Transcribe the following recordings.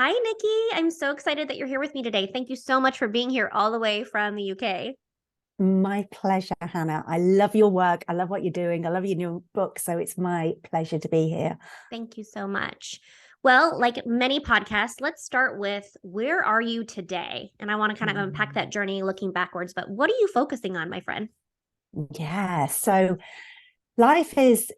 Hi, Nikki. I'm so excited that you're here with me today. Thank you so much for being here all the way from the UK. My pleasure, Hannah. I love your work. I love what you're doing. I love your new book. So it's my pleasure to be here. Thank you so much. Well, like many podcasts, let's start with where are you today? And I want to kind of unpack that journey looking backwards, but what are you focusing on, my friend? Yeah. So life is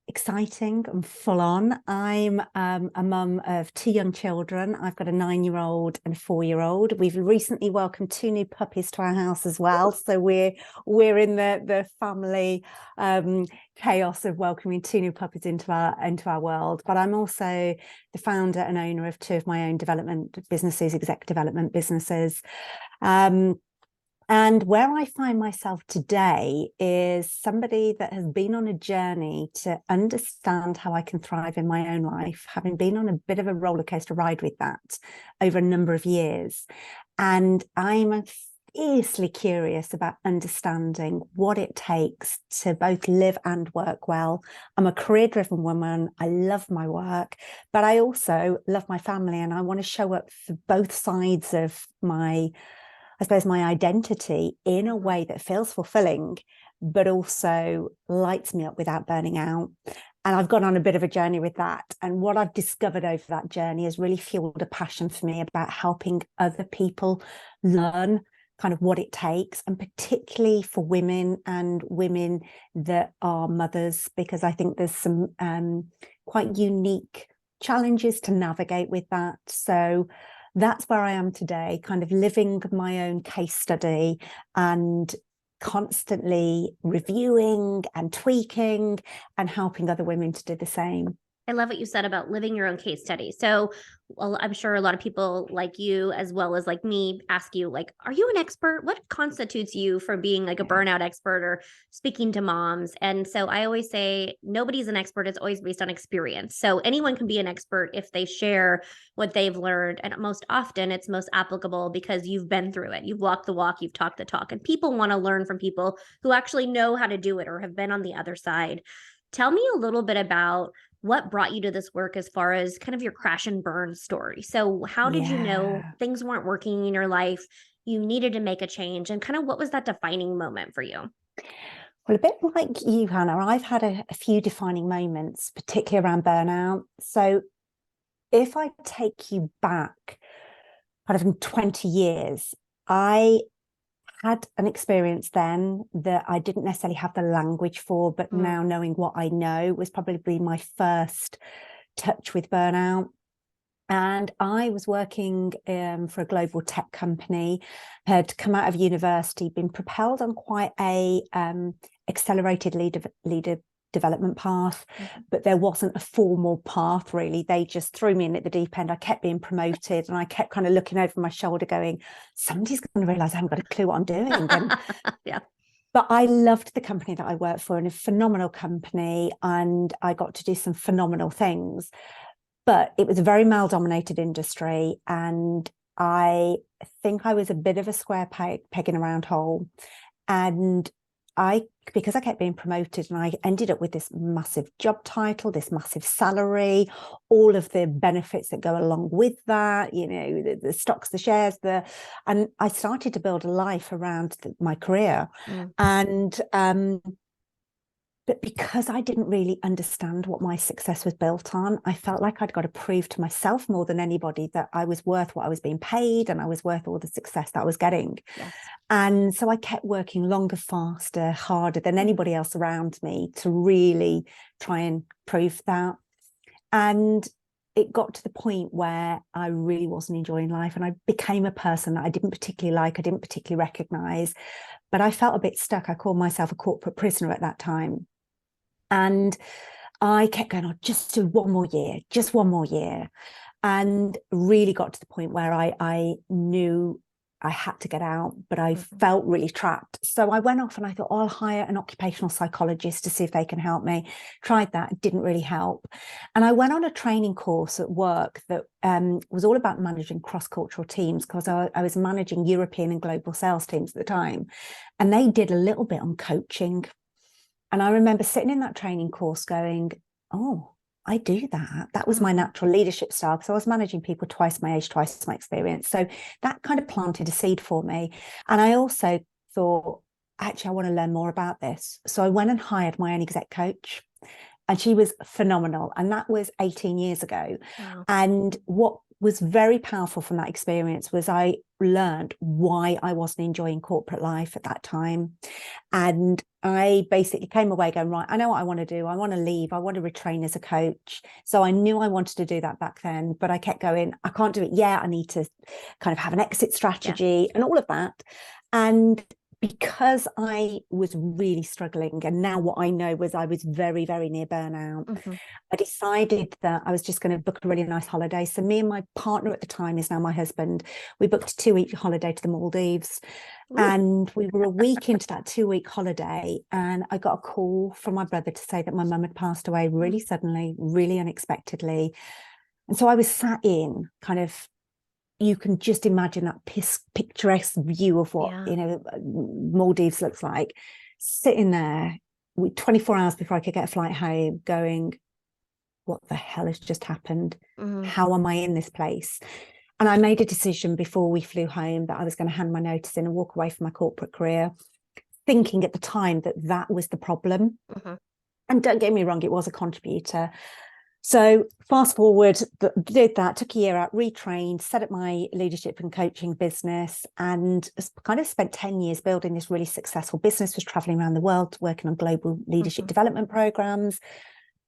exciting and full on. I'm a mum of two young children. I've got a 9-year-old and a 4-year-old. We've recently welcomed two new puppies to our house as well. So we're in the family chaos of welcoming two new puppies into our world. But I'm also the founder and owner of two of my own development businesses, exec development businesses. And where I find myself today is somebody that has been on a journey to understand how I can thrive in my own life, having been on a bit of a roller coaster ride with that over a number of years. And I'm fiercely curious about understanding what it takes to both live and work well. I'm a career-driven woman. I love my work, but I also love my family, and I want to show up for both sides of I suppose, my identity in a way that feels fulfilling, but also lights me up without burning out. And I've gone on a bit of a journey with that. And what I've discovered over that journey has really fueled a passion for me about helping other people learn kind of what it takes, and particularly for women and women that are mothers, because I think there's some quite unique challenges to navigate with that. So that's where I am today, kind of living my own case study and constantly reviewing and tweaking and helping other women to do the same. I love what you said about living your own case study. So, well, I'm sure a lot of people like you, as well as like me, ask you, like, are you an expert? What constitutes you for being like a burnout expert or speaking to moms? And so I always say nobody's an expert. It's always based on experience. So anyone can be an expert if they share what they've learned. And most often it's most applicable because you've been through it. You've walked the walk, you've talked the talk, and people want to learn from people who actually know how to do it or have been on the other side. Tell me a little bit about what brought you to this work as far as kind of your crash and burn story. So, how did you know Yeah. things weren't working in your life? You needed to make a change, and kind of what was that defining moment for you? Well, a bit like you, Hannah, I've had a few defining moments, particularly around burnout. So if I take you back kind of in 20 years, I had an experience then that I didn't necessarily have the language for, but Mm. now knowing what I know was probably my first touch with burnout. And I was working for a global tech company, had come out of university, been propelled on quite a accelerated leader development path, but there wasn't a formal path really. They just threw me in at the deep end. I kept being promoted, and I kept kind of looking over my shoulder going, somebody's going to realize I haven't got a clue what I'm doing. And Yeah. but I loved the company that I worked for, and a phenomenal company, and I got to do some phenomenal things. But it was a very male-dominated industry, and I think I was a bit of a square peg in a round hole. And because I kept being promoted, and I ended up with this massive job title, this massive salary, all of the benefits that go along with that, the stocks, the shares, and I started to build a life around my career. Mm. And but because I didn't really understand what my success was built on, I felt like I'd got to prove to myself more than anybody that I was worth what I was being paid, and I was worth all the success that I was getting. Yes. And so I kept working longer, faster, harder than anybody else around me to really try and prove that. And it got to the point where I really wasn't enjoying life, and I became a person that I didn't particularly like, I didn't particularly recognize, but I felt a bit stuck. I called myself a corporate prisoner at that time. And I kept going, oh, just do one more year, just one more year. And really got to the point where I knew I had to get out, but I felt really trapped. So I went off and I thought, oh, I'll hire an occupational psychologist to see if they can help me. Tried that, it didn't really help. And I went on a training course at work that was all about managing cross-cultural teams, because I was managing European and global sales teams at the time. And they did a little bit on coaching. And I remember sitting in that training course going, oh, I do that. That was my natural leadership style, because I was managing people twice my age, twice my experience. So that kind of planted a seed for me. And I also thought, actually, I want to learn more about this. So I went and hired my own exec coach, and she was phenomenal. And that was 18 years ago. Wow. And what was very powerful from that experience was I learned why I wasn't enjoying corporate life at that time. And I basically came away going, right, I know what I want to do. I want to leave. I want to retrain as a coach. So I knew I wanted to do that back then, but I kept going, I can't do it yet. I need to kind of have an exit strategy and all of that. And because I was really struggling, and now what I know was I was very, very near burnout, I decided that I was just going to book a really nice holiday. So me and my partner at the time, is now my husband, we booked a 2-week holiday to the Maldives. And we were a week into that 2-week holiday, and I got a call from my brother to say that my mum had passed away really suddenly, really unexpectedly. And so I was sat in kind of, you can just imagine that picturesque view of what, Maldives looks like, sitting there 24 hours before I could get a flight home, going, what the hell has just happened? How am I in this place? And I made a decision before we flew home that I was going to hand my notice in and walk away from my corporate career, thinking at the time that that was the problem. And don't get me wrong, it was a contributor. So fast forward, did that, took a year out, retrained, set up my leadership and coaching business, and kind of spent 10 years building this really successful business, was traveling around the world, working on global leadership development programs,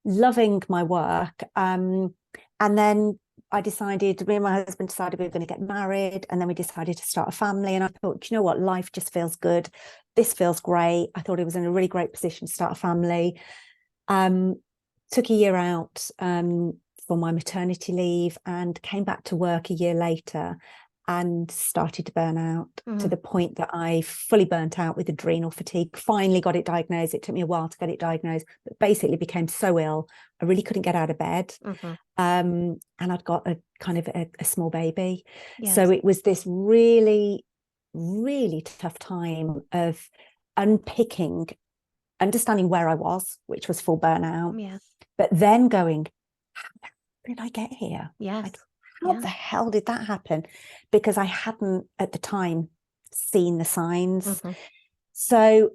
loving my work. And then me and my husband decided we were going to get married, and then we decided to start a family. And I thought, you know what, life just feels good. This feels great. I thought it was in a really great position to start a family. Took a year out for my maternity leave, and came back to work a year later and started to burn out to the point that I fully burnt out with adrenal fatigue. Finally got it diagnosed. It took me a while to get it diagnosed, but basically became so ill, I really couldn't get out of bed. And I'd got a kind of a small baby. So it was this really, really tough time of understanding where I was, which was full burnout, but then going, how did I get here? Like, how the hell did that happen? Because I hadn't at the time seen the signs. So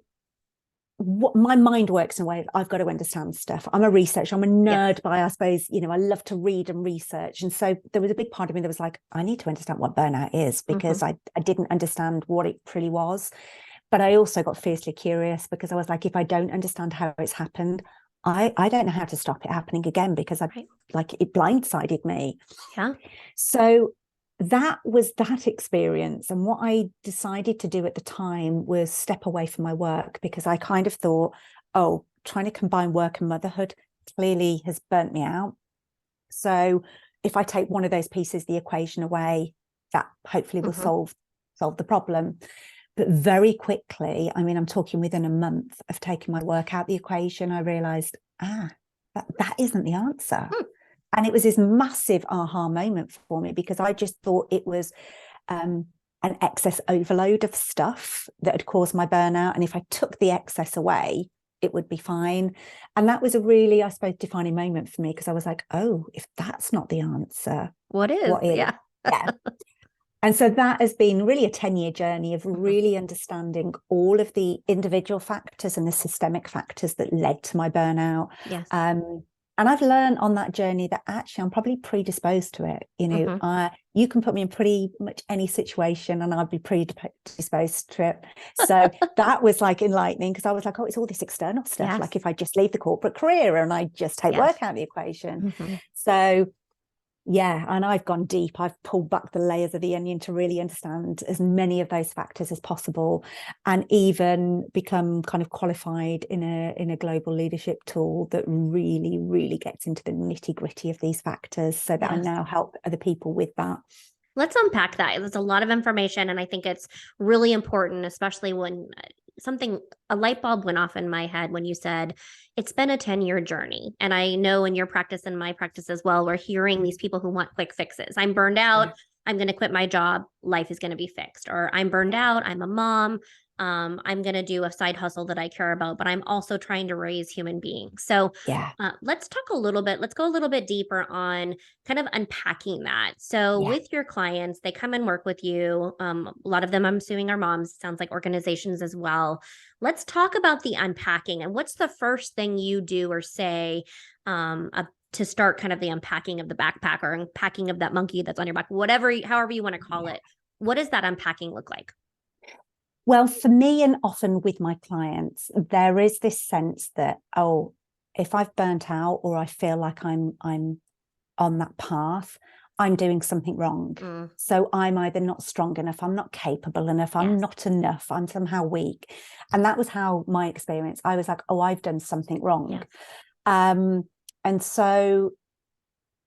my mind works in a way that I've got to understand stuff. I'm a researcher. I'm a nerd by, I suppose, I love to read and research. And so there was a big part of me that was like, I need to understand what burnout is, because I didn't understand what it really was. But I also got fiercely curious, because I was like, if I don't understand how it's happened, I don't know how to stop it happening again, because it blindsided me. So that was that experience. And what I decided to do at the time was step away from my work, because I kind of thought, trying to combine work and motherhood clearly has burnt me out. So if I take one of those pieces of the equation away, that hopefully will solve the problem. But very quickly, I mean, I'm talking within a month of taking my work out the equation, I realized, that isn't the answer. And it was this massive aha moment for me, because I just thought it was an excess overload of stuff that had caused my burnout. And if I took the excess away, it would be fine. And that was a really, I suppose, defining moment for me, because I was like, if that's not the answer, what is? Yeah. And so that has been really a 10-year journey of really understanding all of the individual factors and the systemic factors that led to my burnout. And I've learned on that journey that actually I'm probably predisposed to it. You can put me in pretty much any situation and I'd be predisposed to it. So that was like enlightening, because I was like, it's all this external stuff. Like if I just leave the corporate career and I just take work out of the equation. So and I've gone deep. I've pulled back the layers of the onion to really understand as many of those factors as possible, and even become kind of qualified in a global leadership tool that really, really gets into the nitty-gritty of these factors, so that I now help other people with that. Let's unpack that. There's a lot of information, and I think it's really important, especially when a light bulb went off in my head when you said it's been a 10-year journey. And I know in your practice and my practice as well, we're hearing these people who want quick fixes. I'm burned out. I'm going to quit my job. Life is going to be fixed. Or I'm burned out. I'm a mom. I'm going to do a side hustle that I care about, but I'm also trying to raise human beings. So Yeah. let's talk a little bit, let's go a little bit deeper on kind of unpacking that. So Yeah. with your clients, they come and work with you. A lot of them, I'm assuming, are moms, sounds like organizations as well. Let's talk about the unpacking and what's the first thing you do or say to start kind of the unpacking of the backpack or unpacking of that monkey that's on your back, whatever, however you want to call it. What does that unpacking look like? Well, for me, and often with my clients, there is this sense that, oh, if I've burnt out or I feel like I'm on that path, I'm doing something wrong. So I'm either not strong enough, I'm not capable enough, I'm not enough, I'm somehow weak. And that was how my experience, I was like, oh, I've done something wrong. And so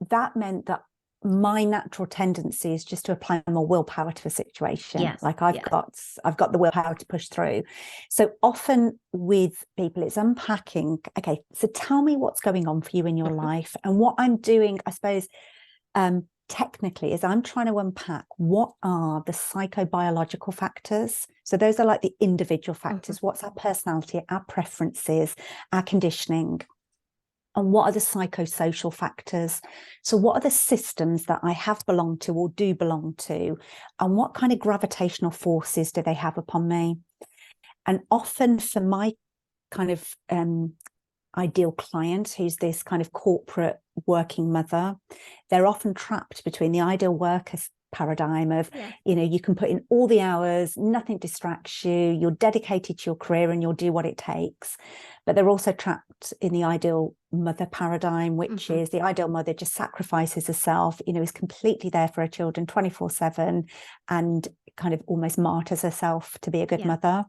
that meant that my natural tendency is just to apply more willpower to a situation. Like I've got the willpower to push through. So often with people, it's unpacking. Okay, so tell me what's going on for you in your life. And what I'm doing, I suppose, technically, is I'm trying to unpack what are the psychobiological factors. So those are like the individual factors. What's our personality, our preferences, our conditioning? And what are the psychosocial factors? So what are the systems that I have belonged to or do belong to? And what kind of gravitational forces do they have upon me? And often for my kind of ideal client, who's this kind of corporate working mother, they're often trapped between the ideal worker paradigm of, you can put in all the hours, nothing distracts you, you're dedicated to your career and you'll do what it takes. But they're also trapped in the ideal mother paradigm, which is the ideal mother just sacrifices herself, is completely there for her children 24/7 and kind of almost martyrs herself to be a good mother.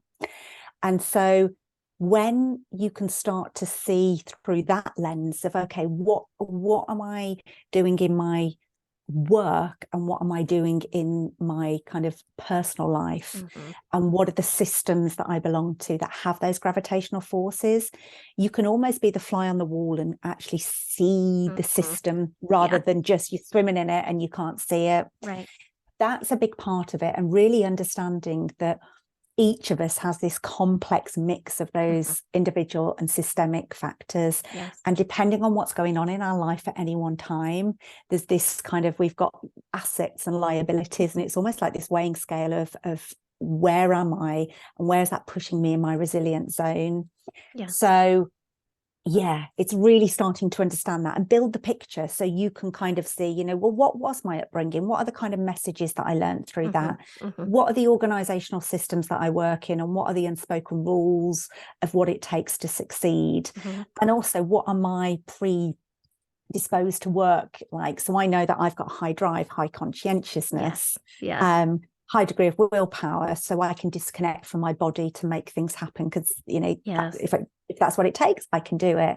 And so when you can start to see through that lens of, okay, what am I doing in my work and what am I doing in my kind of personal life, and what are the systems that I belong to that have those gravitational forces, you can almost be the fly on the wall and actually see the system rather than just you're swimming in it and you can't see it. That's a big part of it, and really understanding that each of us has this complex mix of those individual and systemic factors. And depending on what's going on in our life at any one time, there's this kind of, we've got assets and liabilities, and it's almost like this weighing scale of where am I and where is that pushing me in my resilient zone. So it's really starting to understand that and build the picture so you can kind of see, well, what was my upbringing? What are the kind of messages that I learned through that? What are the organizational systems that I work in? And what are the unspoken rules of what it takes to succeed? And also, what am I predisposed to work like? So I know that I've got high drive, high conscientiousness, high degree of willpower, so I can disconnect from my body to make things happen, because if that's what it takes, I can do it.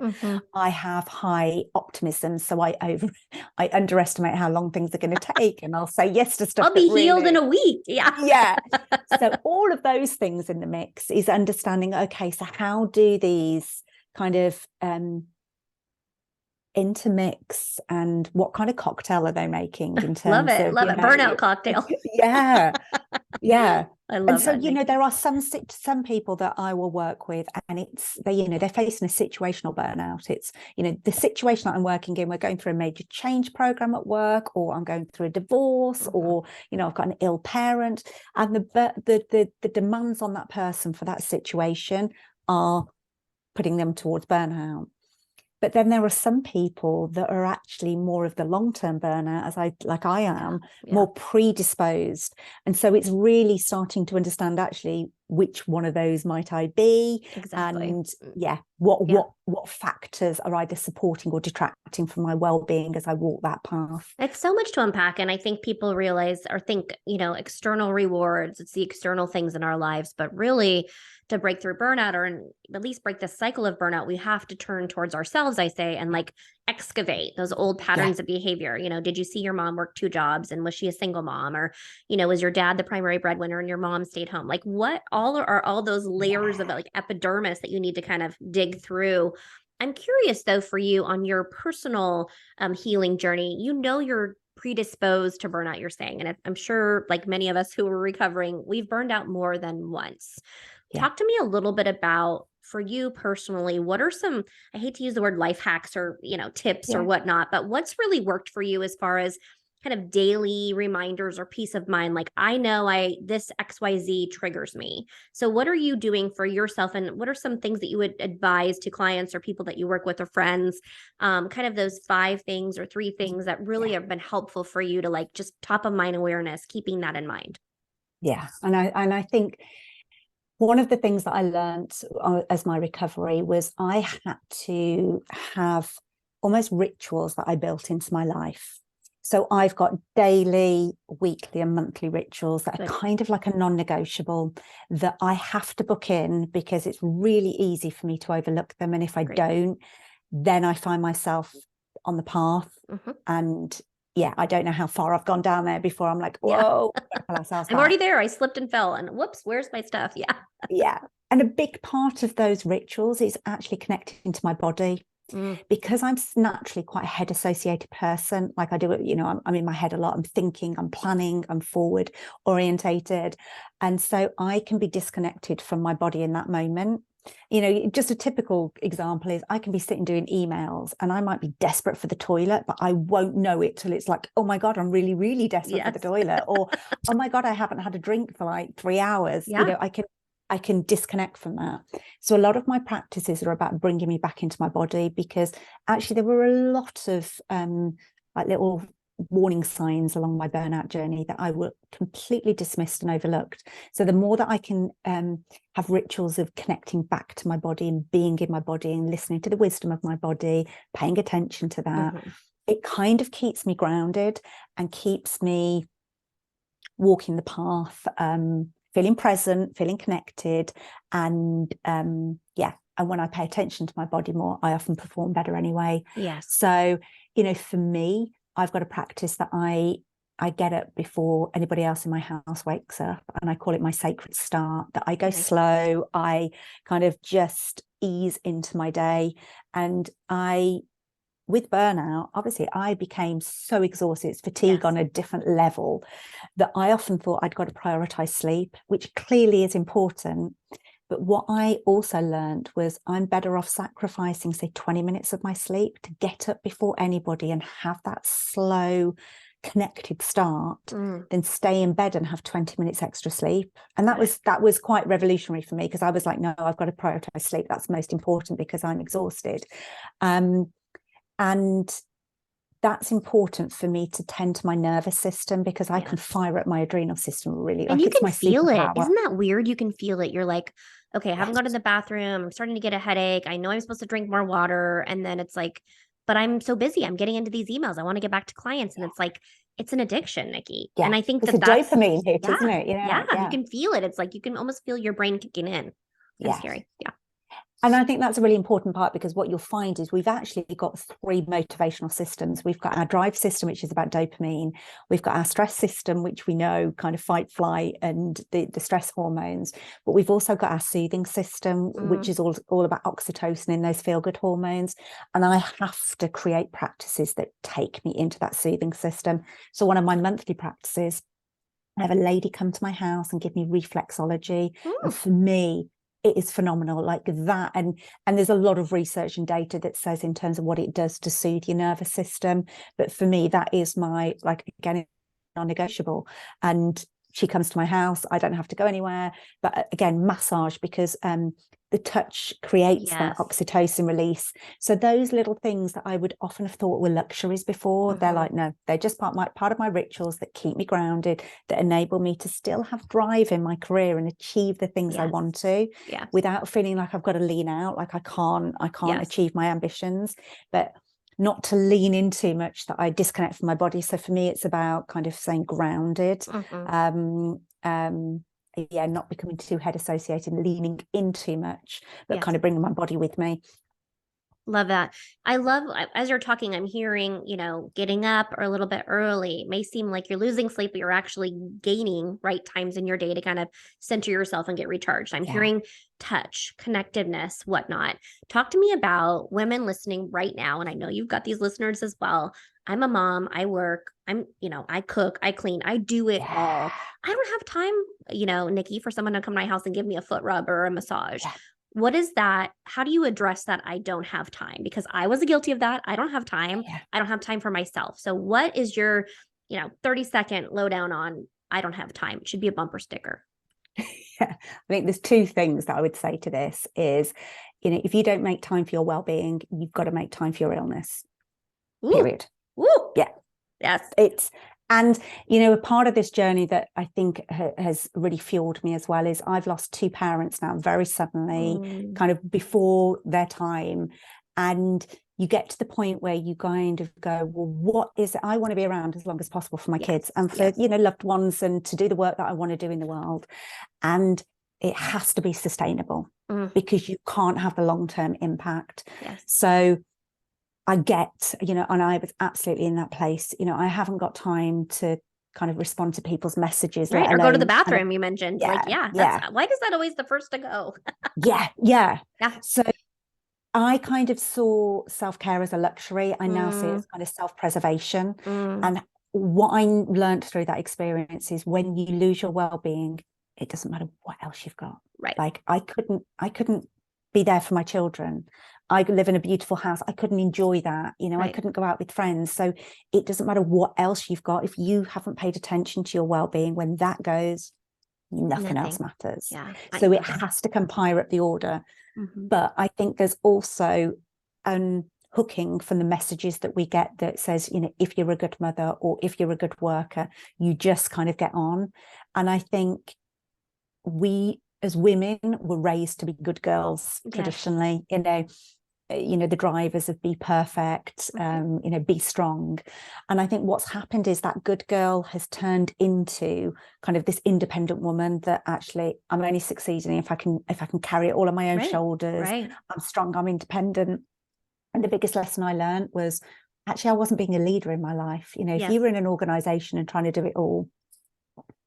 I have high optimism, so I underestimate how long things are going to take, and I'll say yes to stuff. I'll be healed in a week. So all of those things in the mix is understanding, okay, so how do these kind of intermix, and what kind of cocktail are they making in terms love it. of Burnout cocktail. I love and so that. there are some people that I will work with, and it's they're facing a situational burnout. It's the situation that I'm working in, we're going through a major change program at work, or I'm going through a divorce, or I've got an ill parent, and the demands on that person for that situation are putting them towards burnout. But then there are some people that are actually more of the long-term burnout, as I am, more predisposed. And so it's really starting to understand actually which one of those might I be, and what factors are either supporting or detracting from my well-being as I walk that path. It's so much to unpack, and I think people realize or think external rewards, it's the external things in our lives, but really to break through burnout, or at least break the cycle of burnout, we have to turn towards ourselves, I say, and like excavate those old patterns of behavior. Did you see your mom work 2 jobs, and was she a single mom, or was your dad the primary breadwinner and your mom stayed home? Like, what are all those layers of like epidermis that you need to kind of dig through? I'm curious though, for you on your personal healing journey, you're predisposed to burnout, you're saying. And I'm sure, like many of us who are recovering, we've burned out more than once. Yeah. Talk to me a little bit about, for you personally, what are some, I hate to use the word life hacks or, tips or whatnot, but what's really worked for you as far as kind of daily reminders or peace of mind? Like, I know this XYZ triggers me. So what are you doing for yourself? And what are some things that you would advise to clients or people that you work with or friends? Kind of those 5 things or 3 things that really have been helpful for you to like just top of mind awareness, keeping that in mind. Yeah. And I think one of the things that I learned as my recovery was I had to have almost rituals that I built into my life. So I've got daily, weekly, and monthly rituals that are kind of like a non-negotiable that I have to book in because it's really easy for me to overlook them. And if I don't, then I find myself on the path. And I don't know how far I've gone down there before I'm like, whoa, I'm already there. I slipped and fell and whoops, where's my stuff? Yeah. And a big part of those rituals is actually connecting to my body. Because I'm naturally quite a head associated person, like I do it, I'm in my head a lot. I'm thinking, I'm planning, I'm forward orientated. And so I can be disconnected from my body in that moment. Just a typical example is I can be sitting doing emails and I might be desperate for the toilet, but I won't know it till it's like, oh my God, I'm really, really desperate for the toilet. Or, oh my God, I haven't had a drink for like 3 hours. I can disconnect from that. So a lot of my practices are about bringing me back into my body, because actually there were a lot of like little warning signs along my burnout journey that I were completely dismissed and overlooked. So the more that I can have rituals of connecting back to my body and being in my body and listening to the wisdom of my body, paying attention to that, it kind of keeps me grounded and keeps me walking the path, feeling present, feeling connected. And and when I pay attention to my body more, I often perform better anyway. So for me, I've got a practice that I get up before anybody else in my house wakes up, and I call it my sacred start. That I go slow, I kind of just ease into my day. And with burnout, obviously I became so exhausted, it's fatigue on a different level, that I often thought I'd got to prioritize sleep, which clearly is important. But what I also learned was I'm better off sacrificing, say, 20 minutes of my sleep to get up before anybody and have that slow, connected start than stay in bed and have 20 minutes extra sleep. And that was quite revolutionary for me, because I was like, no, I've got to prioritize sleep. That's most important because I'm exhausted. And that's important for me to tend to my nervous system, because I can fire up my adrenal system really. And you can feel it. Isn't that weird? You can feel it. You're like, okay, I haven't gone to the bathroom. I'm starting to get a headache. I know I'm supposed to drink more water. And then it's like, but I'm so busy. I'm getting into these emails. I want to get back to clients. And it's like, it's an addiction, Nikki. And I think it's a dopamine hit, isn't it? You can feel it. It's like, you can almost feel your brain kicking in. It's scary. And I think that's a really important part, because what you'll find is we've actually got 3 motivational systems. We've got our drive system, which is about dopamine. We've got our stress system, which we know kind of fight, flight, and the stress hormones. But we've also got our soothing system, which is all about oxytocin and those feel-good hormones. And I have to create practices that take me into that soothing system. So one of my monthly practices, I have a lady come to my house and give me reflexology. And for me, it is phenomenal, like that. And there's a lot of research and data that says in terms of what it does to soothe your nervous system. But for me, that is my, like, again, non-negotiable. And she comes to my house. I don't have to go anywhere. But again, massage, because the touch creates that oxytocin release. So those little things that I would often have thought were luxuries before, they're like, no, they're just part of my rituals that keep me grounded, that enable me to still have drive in my career and achieve the things I want to, without feeling like I've got to lean out, like I can't achieve my ambitions, but not to lean in too much that I disconnect from my body. So for me, it's about kind of staying grounded. Not becoming too head associated, leaning in too much, but kind of bringing my body with me. Love that. I love, as you're talking, I'm hearing, getting up or a little bit early. It may seem like you're losing sleep, but you're actually gaining right times in your day to kind of center yourself and get recharged. I'm hearing touch, connectedness, whatnot. Talk to me about women listening right now. And I know you've got these listeners as well. I'm a mom. I work. I cook, I clean, I do it all. I don't have time, Nikki, for someone to come to my house and give me a foot rub or a massage. What is that? How do you address that? I don't have time, because I was guilty of that. I don't have time. I don't have time for myself. So what is your, 30-second lowdown on I don't have time? It should be a bumper sticker. I think there's two things that I would say to this is, if you don't make time for your well-being, you've got to make time for your illness. Ooh. Period. Ooh. Yeah. Yes. And, a part of this journey that I think has really fueled me as well is I've lost two parents now very suddenly, kind of before their time. And you get to the point where you kind of go, well, what is it? I want to be around as long as possible for my kids and for, loved ones, and to do the work that I want to do in the world. And it has to be sustainable because you can't have the long-term impact. So I get, and I was absolutely in that place. I haven't got time to kind of respond to people's messages. Right. Or go to the bathroom, you mentioned. Why is that always the first to go? Yeah. So I kind of saw self-care as a luxury. I now see it as kind of self-preservation. And what I learned through that experience is when you lose your well-being, it doesn't matter what else you've got. Right. Like I couldn't be there for my children. I live in a beautiful house. I couldn't enjoy that. I couldn't go out with friends. So it doesn't matter what else you've got. If you haven't paid attention to your well-being, when that goes, nothing else matters. So it has to come higher up the order. But I think there's also hooking from the messages that we get that says, if you're a good mother or if you're a good worker, you just kind of get on. And I think we as women were raised to be good girls traditionally, the drivers of be perfect, be strong. And I think what's happened is that good girl has turned into kind of this independent woman that actually I'm only succeeding if I can carry it all on my own shoulders. I'm strong, I'm independent. And the biggest lesson I learned was actually I wasn't being a leader in my life. If you were in an organization and trying to do it all,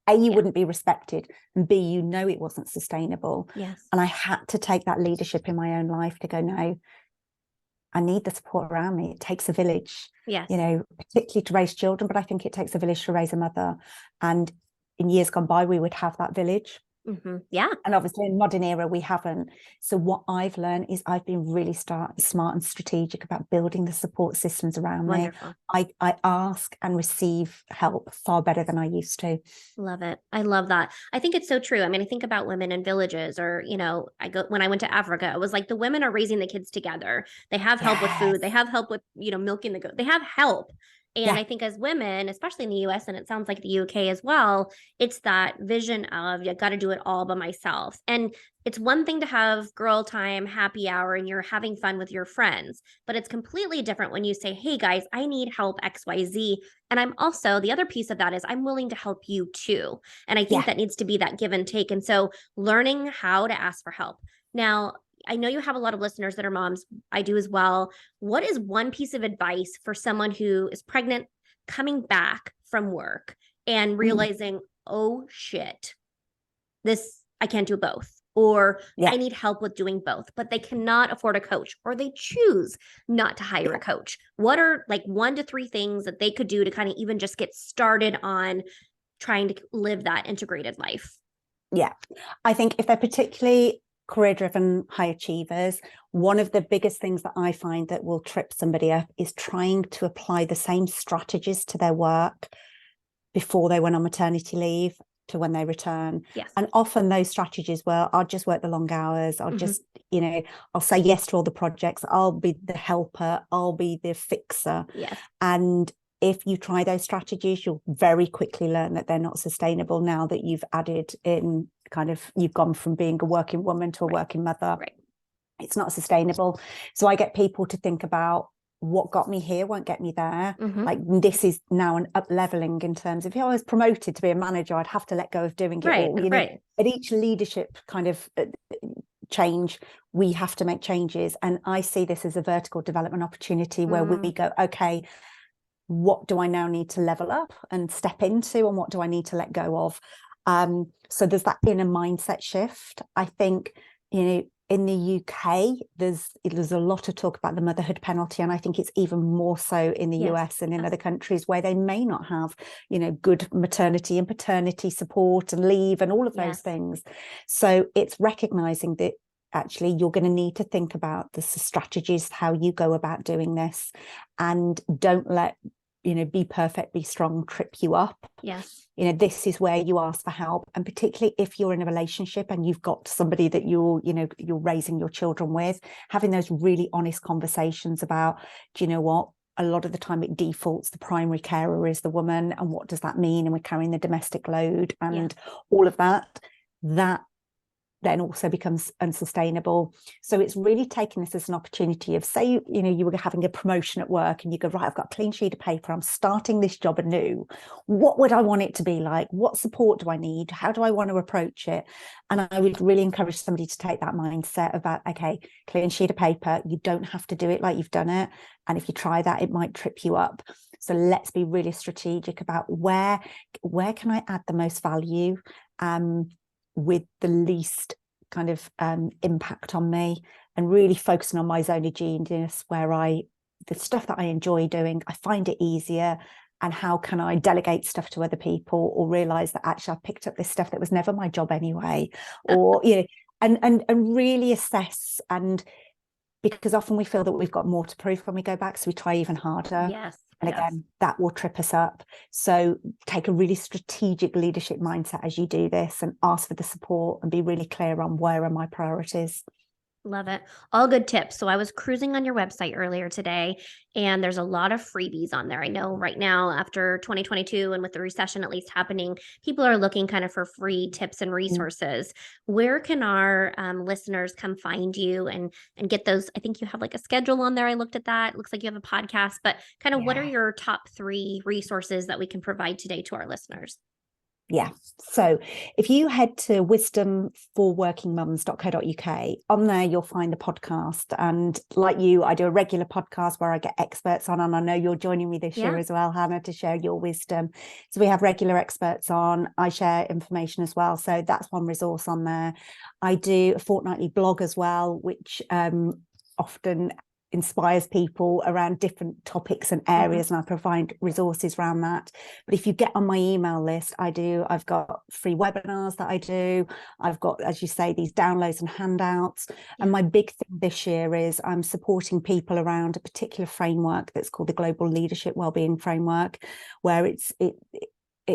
A, you wouldn't be respected, and B, it wasn't sustainable. And I had to take that leadership in my own life to go, no, I need the support around me. It takes a village, particularly to raise children, but I think it takes a village to raise a mother. And in years gone by, we would have that village. And obviously in modern era, we haven't. So what I've learned is I've been really smart and strategic about building the support systems around me. I ask and receive help far better than I used to. Love it. I love that. I think it's so true. I mean, I think about women in villages, or, when I went to Africa, it was like the women are raising the kids together. They have help with food. They have help with, milking the goat. They have help. And I think as women, especially in the US, and it sounds like the UK as well, it's that vision of you got to do it all by myself. And it's one thing to have girl time, happy hour, and you're having fun with your friends, but it's completely different when you say, hey guys, I need help XYZ. And I'm also, the other piece of that is I'm willing to help you too. And I think that needs to be that give and take. And so learning how to ask for help. Now, I know you have a lot of listeners that are moms. I do as well. What is one piece of advice for someone who is pregnant, coming back from work and realizing, oh shit, I can't do both, or I need help with doing both, but they cannot afford a coach, or they choose not to hire a coach? What are like 1 to 3 things that they could do to kind of even just get started on trying to live that integrated life? I think if they're particularly career-driven high achievers, one of the biggest things that I find that will trip somebody up is trying to apply the same strategies to their work before they went on maternity leave to when they return. And often those strategies were, I'll just work the long hours, I'll just, I'll say yes to all the projects, I'll be the helper, I'll be the fixer. And if you try those strategies, you'll very quickly learn that they're not sustainable now that you've added in you've gone from being a working woman to a working mother. It's not sustainable. So I get people to think about what got me here won't get me there. Like this is now an up leveling in terms of, if I was promoted to be a manager, I'd have to let go of doing it all. At each leadership kind of change, we have to make changes. And I see this as a vertical development opportunity where we go, okay, what do I now need to level up and step into, and what do I need to let go of? So there's that inner mindset shift. I think, you know, in the UK, there's a lot of talk about the motherhood penalty, and I think it's even more so in the US and in other countries where they may not have, you know, good maternity and paternity support and leave and all of those things. So it's recognizing that actually you're going to need to think about the strategies, how you go about doing this, and don't let, you know, be perfect, be strong, trip you up. Yes. You know, this is where you ask for help. And particularly if you're in a relationship and you've got somebody that you're raising your children with, having those really honest conversations about, do you know what? A lot of the time it defaults the primary carer is the woman. And what does that mean? And we're carrying the domestic load and all of that. That then also becomes unsustainable. So it's really taking this as an opportunity of, say, you know, you were having a promotion at work and you go, right, I've got a clean sheet of paper, I'm starting this job anew. What would I want it to be like? What support do I need? How do I want to approach it? And I would really encourage somebody to take that mindset about, okay, clean sheet of paper, you don't have to do it like you've done it. And if you try that, it might trip you up. So let's be really strategic about where can I add the most value with the least kind of impact on me, and really focusing on my zone of genius, where the stuff that I enjoy doing, I find it easier. And how can I delegate stuff to other people, or realize that actually I picked up this stuff that was never my job anyway, or, you know, and really assess. And because often we feel that we've got more to prove when we go back, so we try even harder. Yes. And again, that will trip us up. So take a really strategic leadership mindset as you do this, and ask for the support and be really clear on where are my priorities. Love it. All good tips. So I was cruising on your website earlier today, and there's a lot of freebies on there. I know right now, after 2022 and with the recession at least happening, people are looking kind of for free tips and resources. Where can our listeners come find you and get those? I think you have like a schedule on there. I looked at that. It looks like you have a podcast, but kind of what are your top 3 resources that we can provide today to our listeners? Yeah. So if you head to wisdomforworkingmums.co.uk, on there you'll find the podcast. And like you, I do a regular podcast where I get experts on, and I know you're joining me this year as well, Hannah, to share your wisdom. So we have regular experts on. I share information as well. So that's one resource on there. I do a fortnightly blog as well, which often inspires people around different topics and areas, and I provide resources around that. But if you get on my email list, I've got free webinars that I do. I've got, as you say, these downloads and handouts. And my big thing this year is I'm supporting people around a particular framework that's called the Global Leadership Wellbeing Framework, where it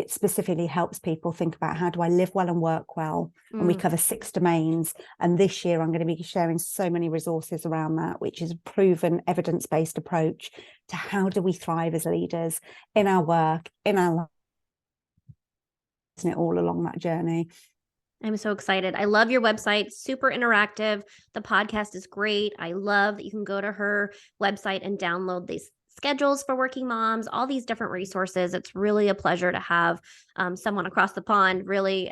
specifically helps people think about, how do I live well and work well? And we cover 6 domains. And this year I'm going to be sharing so many resources around that, which is a proven evidence-based approach to how do we thrive as leaders in our work, in our life, isn't it, all along that journey. I'm so excited. I love your website, super interactive. The podcast is great. I love that you can go to her website and download these schedules for working moms, all these different resources. It's really a pleasure to have someone across the pond really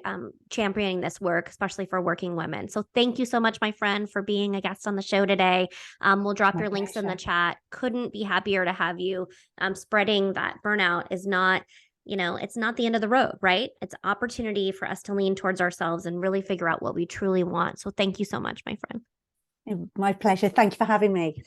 championing this work, especially for working women. So thank you so much, my friend, for being a guest on the show today. We'll drop your links in the chat. Couldn't be happier to have you. Spreading that burnout is not, you know, it's not the end of the road, right? It's an opportunity for us to lean towards ourselves and really figure out what we truly want. So thank you so much, my friend. My pleasure. Thank you for having me.